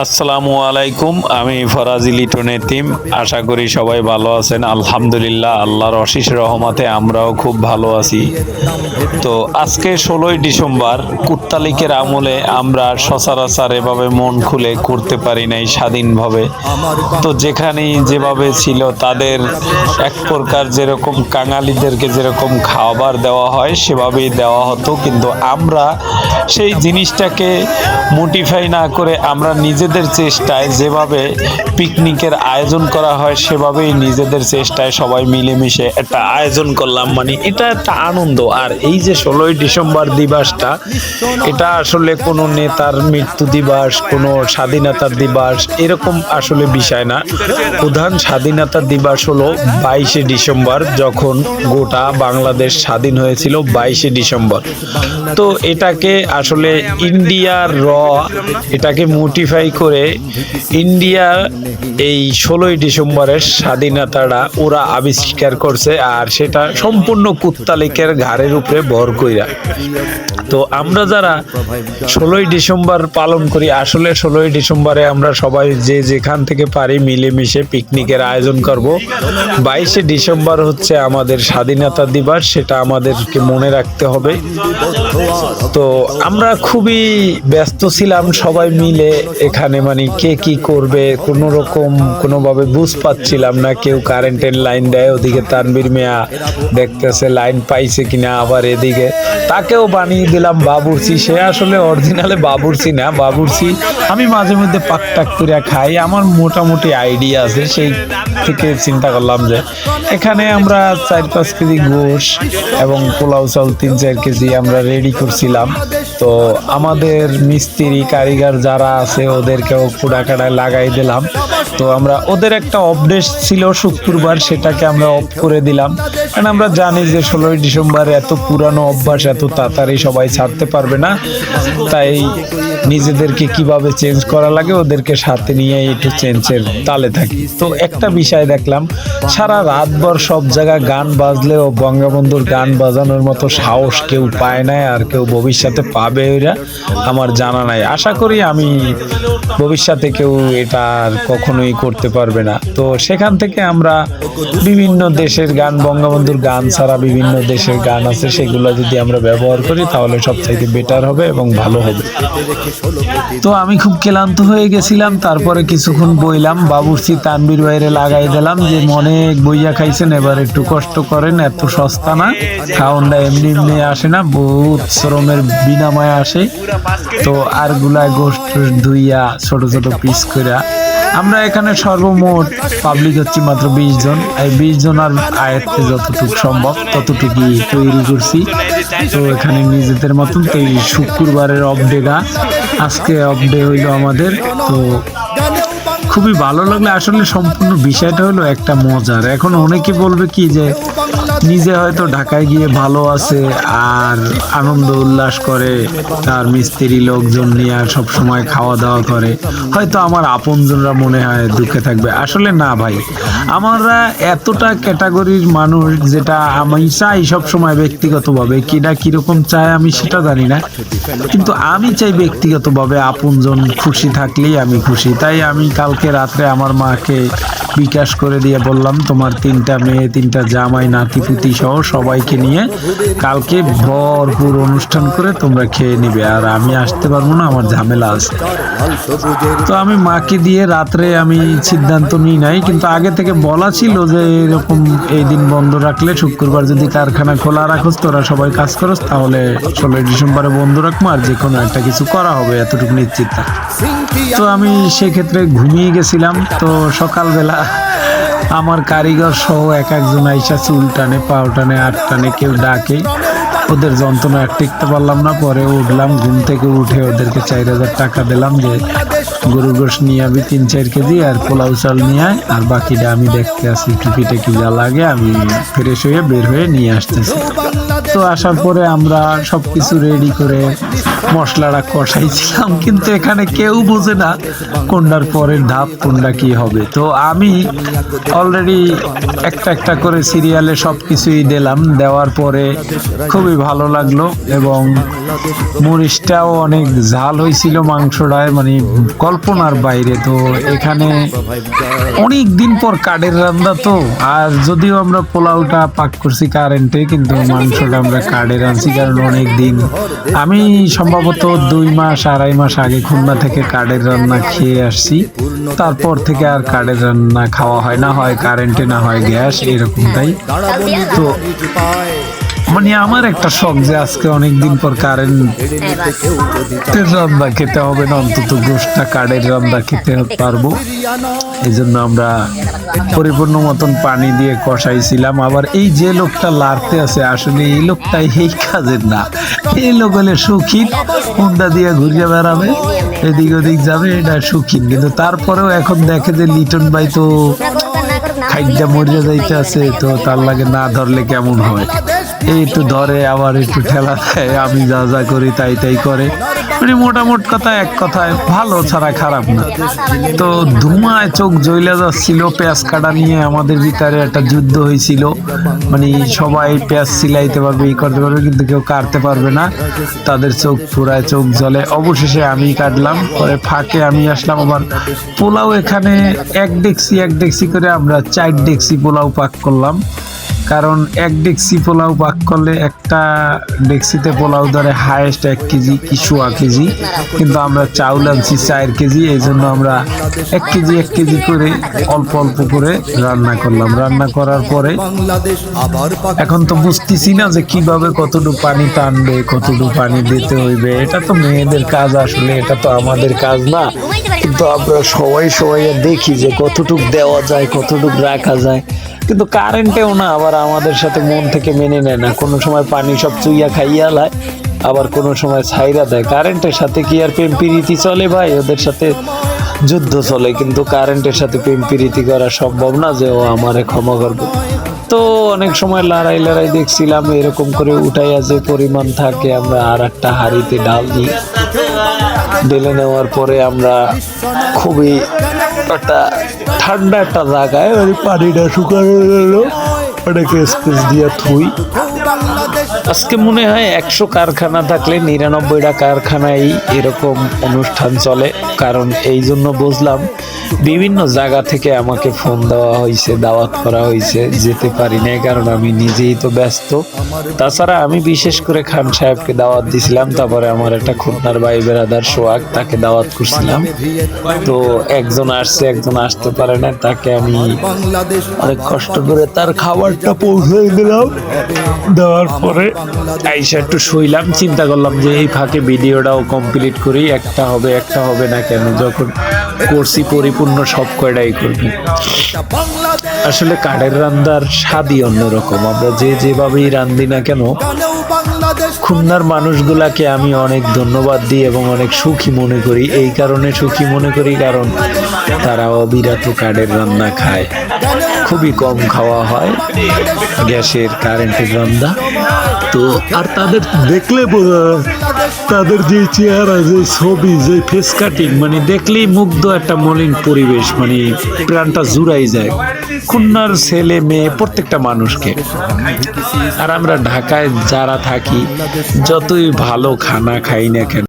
আসসালামু আলাইকুম। আমি ফরাজি লিটন এতিম। আশা করি সবাই ভালো আছেন। আলহামদুলিল্লাহ, আল্লাহর অশেষ রহমতে আমরাও খুব ভালো আছি। তো আজকে 16ই ডিসেম্বর, কুত্তালিকের আমলে আমরা সচরাচর এভাবে মন খুলে করতে পারি নাই স্বাধীনভাবে। তো যেখানেই যেভাবে ছিল তাদের এক প্রকার যেরকম কাঙালিদেরকে যেরকম খাবার দেওয়া হয় সেভাবেই দেওয়া হতো, কিন্তু আমরা সেই জিনিসটাকে মোটিফাই না করে আমরা নিজেদের চেষ্টায় যেভাবে পিকনিকের আয়োজন করা হয় সেভাবেই নিজেদের চেষ্টায় সবাই মিলেমিশে একটা আয়োজন করলাম। মানে এটা একটা আনন্দ। আর এই যে 16ই ডিসেম্বর দিবসটা, এটা আসলে কোনো নেতার মৃত্যু দিবস, কোনো স্বাধীনতার দিবস এরকম আসলে বিষয় না। প্রধান স্বাধীনতা দিবস হলো 22শে ডিসেম্বর, যখন গোটা বাংলাদেশ স্বাধীন হয়েছিল 22শে ডিসেম্বর। তো এটাকে আসলে ইন্ডিয়ার এটাকে মোটিফাই করে ইন্ডিয়া এই 16ই ডিসেম্বরের স্বাধীনতাটা ওরা আবিষ্কার করছে, আর সেটা সম্পূর্ণ কুত্তালিকের ঘাড়ের উপরে ভর কইরা। তো আমরা যারা 16ই ডিসেম্বর পালন করি, আসলে 16ই ডিসেম্বরে আমরা সবাই যে যেখান থেকে পারি মিলেমিশে পিকনিকের আয়োজন করব। 22শে ডিসেম্বর হচ্ছে আমাদের স্বাধীনতা দিবস, সেটা আমাদেরকে মনে রাখতে হবে। তো আমরা খুবই ব্যস্ত ছিলাম সবাই মিলে এখানে, মানে কে কি করবে কোনো রকম কোনোভাবে বুঝ পাচ্ছিলাম না। কেউ কারেন্টের লাইন দেয়, ওদিকে তানবীর মিয়া দেখতেছে লাইন পাইছে কিনা, আবার এদিকে তাকেও বানিয়ে দিলাম বাবুর্চি। সে আসলে অরিজিনালে বাবুর্চি না, বাবুর্চি আমি মাঝে মধ্যে পাকটাক করে খাই, আমার মোটামুটি আইডিয়া আছে। সেই থেকে চিন্তা করলাম যে এখানে আমরা 4-5 কেজি গোশ এবং পোলাও চাউল 3-4 কেজি আমরা রেডি করছিলাম। তো আমাদের মিস্ত্রি কারিগর যারা আছে ওদেরকেও কুড়াকাড়ায় লাগাই দিলাম। তো আমরা ওদের একটা অপডেট ছিল শুক্রবার, সেটাকে আমরা অফ করে দিলাম, কারণ আমরা জানি যে 16ই ডিসেম্বর এত পুরানো অভ্যাস এত তাড়াতাড়ি সবাই ছাড়তে পারবে না। তাই নিজেদেরকে কিভাবে চেঞ্জ করা লাগে ওদেরকে সাথে নিয়ে একটু চেঞ্জের তালে থাকি। তো একটা বিষয় দেখলাম, সারা রাতভর সব জায়গায় গান বাজলেও বঙ্গবন্ধুর গান বাজানোর মতো সাহস কেউ পায় না, আর কেউ ভবিষ্যতে পাবে এরা আমার জানা নাই। আশা করি আমি ভবিষ্যতে কেউ এটা আর কখনোই করতে পারবে না। তো সেখান থেকে আমরা বিভিন্ন দেশের গান, বঙ্গবন্ধুর গান ছাড়া বিভিন্ন দেশের গান আছে, সেগুলো যদি আমরা ব্যবহার করি তাহলে সবচাইতে বেটার হবে এবং ভালো হবে। তো আমি খুব ক্লান্ত হয়ে গেছিলাম, তারপরে কিছুক্ষণ বইলাম, বাবুর্চি তানবীর বাইরে লাগাই দিলাম যে অনেক বইয়া খাইছেন, এবার একটু কষ্ট করেন, এত সস্তা না, খাওয়ানটা এমনি এমনি আসে না, বহুত শ্রমের বিনাময়ে আসে। তো আর গুলায় গোষ্ঠ ধুইয়া ছোট ছোট পিস করে আমরা এখানে সর্বমোট পাবলিক হচ্ছে মাত্র 20 জন। এই 20 জনের আয়ত্তে যতটুকু সম্ভব ততটুকুই তৈরি করছি। তো এখানে নিজেদের মতন। তো এই শুক্রবারের অফডেটা আজকে অফডে হইল আমাদের। তো খুবই ভালো লাগলো। আসলে সম্পূর্ণ বিষয়টা হলো একটা মজার। এখন অনেকে বলবে কি যে নিজে হয়তো ঢাকায় গিয়ে ভালো আছে আর আনন্দ উল্লাস করে, তার মিস্ত্রি লোকজন নিয়ে সব সময় খাওয়া দাওয়া করে, হয়তো আমার আপনজনরা মনে হয় দুঃখে থাকবে। আসলে না ভাই, আমরা এতটা ক্যাটাগরির মানুষ, যেটা আমি চাই সব সময় ব্যক্তিগতভাবে, কিনা কিরকম চায় আমি সেটা জানি না, কিন্তু আমি চাই ব্যক্তিগতভাবে আপনজন খুশি থাকলেই আমি খুশি। তাই আমি কালকে রাত্রে আমার মাকে বিকাশ করে দিয়ে বললাম, তোমার 3টা মেয়ে 3টা জামাই নাতিপুতি সহ সবাইকে নিয়ে কালকে ভরপুর অনুষ্ঠান করে তোমরা খেয়ে নিবে, আর আমি আসতে পারবো না, আমার ঝামেলা আছে। তো আমি মাকে দিয়ে রাত্রে আমি সিদ্ধান্ত নিই নাই, কিন্তু আগে থেকে বলা ছিল যে এরকম এই দিন বন্ধ রাখলে, শুক্রবার যদি কারখানা খোলা রাখোস, তোরা সবাই কাজ করোস, তাহলে 16ই ডিসেম্বরে বন্ধ রাখবো, আর যে কোনো একটা কিছু করা হবে, এতটুকু নিশ্চিত থাক। তো আমি সেক্ষেত্রে ঘুমিয়ে গেছিলাম। তো সকালবেলা আমার কারিগর সহ একজন আইসা চুল টানে, পাও টানে, হাত টানে, কেউ ডাকে, ওদের যন্ত্রণা আর টিকতে পারলাম না। পরে উঠলাম, ঘুম থেকে উঠে ওদেরকে 4000 টাকা দিলাম যে গরু গোশ নিয়ে আমি 3-4 কেজি আর পোলাও চাল নিয়ে আয়, আর বাকিটা আমি দেখতে আসি কি পিঠে কি যা লাগে, আমি ফ্রেশ হয়ে বের হয়ে নিয়ে আসতেছি। তো আসার পরে আমরা সবকিছু রেডি করে মশলাটা কষাইছিলাম, কিন্তু এখানে কেউ বোঝে না কোনটার পরের ধাপ কোনটা কি হবে। তো আমি অলরেডি একটা একটা করে সিরিয়ালে সবকিছুই দিলাম, দেওয়ার পরে খুবই ভালো লাগলো এবং মরিচটাও অনেক ঝাল হয়েছিল মাংসটায়, মানে কল্পনার বাইরে। তো এখানে অনেক দিন পর কাঠের রান্না তো, আর যদিও আমরা পোলাওটা পাক করছি কারেন্টে, কিন্তু মাংসটা আমরা কাঠে রাঁধছি, কারণ অনেক দিন আমি সম্ভবত 2 মাস 2.5 মাস আগে খুলনা থেকে কাঠের রান্না খেয়ে আসছি। তারপর থেকে আর কাঠের রান্না খাওয়া হয় না, হয় কারেন্টে না হয় গ্যাস, এরকমটাই। তো মানে আমার একটা শখ যে আজকে অনেকদিন পর কারেন্টের রান্না খেতে হবে না, অন্তত গোষ্ঠটা কাঠের রান্না খেতে পারবো। এই জন্য আমরা পরিপূর্ণ মতন পানি দিয়ে কষাইছিলাম। আবার এই যে লোকটা লাড়তে আছে, আসলে এই লোকটাই এই কাজের না। এই লোক হলে শৌখিন, হুন্ডা দিয়ে ঘুরিয়ে বেড়াবে, এদিক ওদিক যাবে, এটা শৌখিন। কিন্তু তারপরেও এখন দেখে যে লিটন ভাই তো খাইটা মরিয়া যাইতে আছে, তো তার লাগে না ধরলে কেমন হয়, এই একটু ধরে আবার একটু ঠেলা দেয়, আমি যা যা করি তাই তাই করে। মানে মোটামোট কথা, এক কথায় ভালো ছাড়া খারাপ না। তো ধুমায় চোখ জ্বলে যাচ্ছিল। পেঁয়াজ কাটা নিয়ে আমাদের ভিতরে একটা যুদ্ধ হয়েছিল, মানে সবাই পেঁয়াজ সিলাইতে পারবে, ই করতে পারবে, কিন্তু কেউ কাটতে পারবে না। তাদের চোখ পুরায়, চোখ জ্বলে। অবশেষে আমি কাটলাম, পরে ফাঁকে আমি আসলাম। আবার পোলাও এখানে এক ডেকচি করে আমরা 4 ডেকচি পোলাও পাক করলাম, কারণ 1 ডেকচি পোলাও পাক করলে একটা ডেকচিতে পোলাও ধরে হাইয়েস্ট 1 কেজি কি 1.25 কেজি, কিন্তু আমরা চাউল আনছি 4 কেজি। এই জন্য আমরা 1 কেজি করে অল্প অল্প করে রান্না করলাম। রান্না করার পরে এখন তো বুঝতেছি না যে কিভাবে কতটুকু পানি টানবে, কতটুকু পানি দিতে হইবে। এটা তো মেয়েদের কাজ, আসলে এটা তো আমাদের কাজ না। কিন্তু আমরা সবাই দেখি যে কতটুকু দেওয়া যায়, কতটুকু রাখা যায়, কিন্তু কারেন্টেও না আবার আমাদের সাথে মন থেকে মেনে নেয় না। কোনো সময় পানি সব চুইয়া খাইয়া লায়, আবার কোনো সময় ছাইরা দেয়। কারেন্টের সাথে কি আর প্রেম প্রীতি চলে ভাই? ওদের সাথে যুদ্ধ চলে, কিন্তু কারেন্টের সাথে প্রেম প্রীতি করা সম্ভব না যে ও আমারে ক্ষমা করবে। তো অনেক সময় লড়াই দেখছিলাম, এরকম করে উঠাইয়া যে পরিমাণ থাকে, আমরা আর একটা হাঁড়িতে ডাল দিই। ঢেলে নেওয়ার পরে আমরা খুবই একটা ঠান্ডা একটা জায়গায় ওই পানিটা শুকানো গেল, ওটাকে স্পেস দিয়ে থুই। আজকে মনে হয় 100 কারখানা থাকলে 99টা কারখানায় এরকম অনুষ্ঠান চলে। কারণ এই জন্য বুঝলাম, বিভিন্ন জায়গা থেকে আমাকে ফোন দেওয়া হয়েছে, দাওয়াত করা হয়েছে, যেতে পারি নাই কারণ আমি নিজেই তো ব্যস্ত। তাছাড়া আমি বিশেষ করে খান সাহেবকে দাওয়াত দিছিলাম, তারপরে আমার একটা খুলনার ভাই বেরাদার সোহাগ, তাকে দাওয়াত করছিলাম। তো একজন আসছে, একজন আসতে পারে না, তাকে আমি অনেক কষ্ট করে তার খাবারটা পৌঁছে দিলাম। দেওয়ার পরে আইসা একটু শুইলাম, চিন্তা করলাম যে এই ফাঁকে ভিডিওটাও কমপ্লিট করি। একটা হবে না কেন, যখন করছি পরিপূর্ণ সব কয়টাই করবি। আসলে কাঠের রান্নার স্বাদই অন্যরকম। আমরা যেভাবেই রান্ধি না কেন, খুলনার মানুষগুলাকে আমি অনেক ধন্যবাদ দিই এবং অনেক সুখী মনে করি। এই কারণে সুখী মনে করি কারণ তারা অবিরত কাঠের রান্না খায়, খুবই কম খাওয়া হয় গ্যাসের, কারেন্টের রান্না। তো আর তাদের দেখলে তাদের যে চেহারা, যে ছবি, যে ফেস কাটিং, মানে দেখলেই মুগ্ধ একটা মলিন পরিবেশ, মানে প্রাণটা জুড়াই যায় খুলনার ছেলে মেয়ে প্রত্যেকটা মানুষকে। আর আমরা ঢাকায় যারা থাকি, যতই ভালো খানা খাই না কেন,